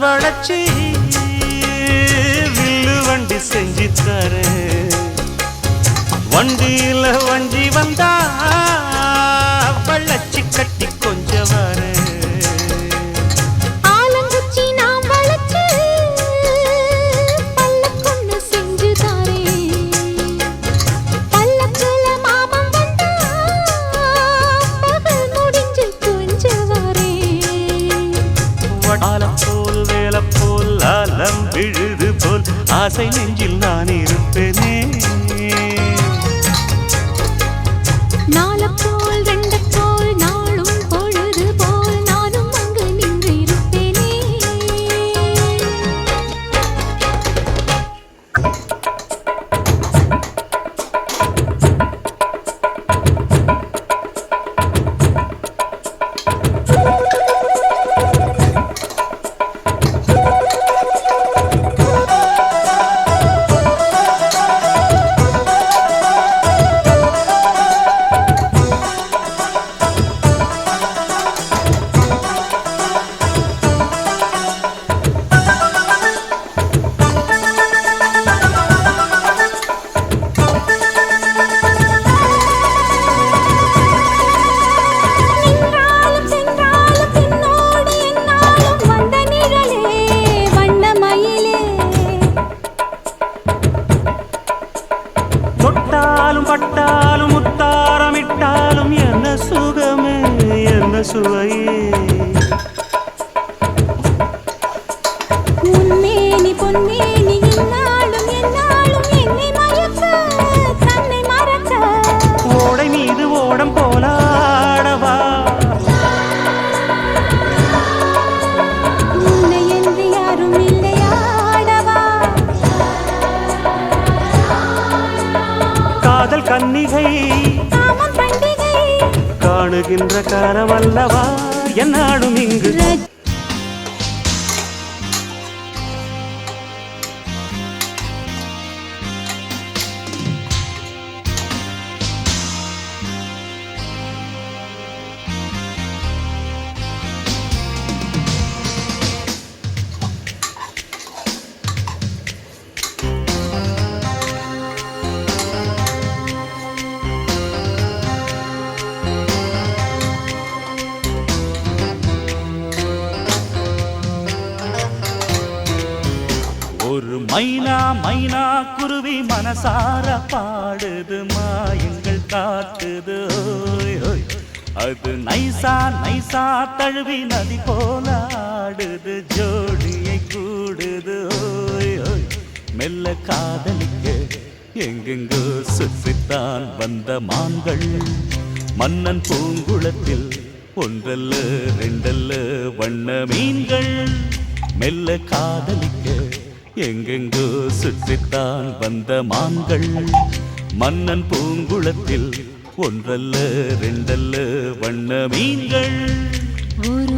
வளைச்சி வில்லு வண்டி செஞ்சு தரேன். வண்டியில வண்டி வந்தா வளைச்சி கட்டி கொஞ்சம் வரேன். போல் வேலை போல் ஆலம் விழுது போல் ஆசை நெஞ்சில் நான் இருப்பேனே. நாளப்போல் ரெண்டு போல் நாளும் பொழுது போல் நானும் அங்கு நின்று இருப்பேனே. பட்டாலும் முத்தாரமிட்டாலும் என்ன சுகமே என்ன சுவையே. உன்மேனி பொன்மேனி என்னாலும் என்னாலும் என்னை மயக்க தன்னை மறக்க. ஓடை மீது ஓடம் போலாடவா உன்னை என்று யாரும் இல்லையாடவா. காதல் கன்னிகை காமம் பண்டிகை காணுகின்ற காலமல்லவா என்னாடும் இங்கு. ஒரு மைனா மைனா குருவி மனசார பாடுது மாயங்கள் காட்டுது. ஓய் ஓய் அது நைசா நைசா தழுவி நதி போல ஆடுது ஜோடியை கூடுது. ஓய் ஓய் மெல்ல காதலிக்க எங்கெங்கோ சுற்றித்தான் வந்த மான்கள். மன்னன் பூங்குளத்தில் ஒன்றல்ல ரெண்டல்ல வண்ண மீன்கள். மெல்ல காதலிக்க எங்கெங்கோ சுற்றித்தான் வந்த மான்கள். மன்னன் பூங்குளத்தில் ஒன்றல்ல ரெண்டல்ல வண்ண மீன்கள். ஒரு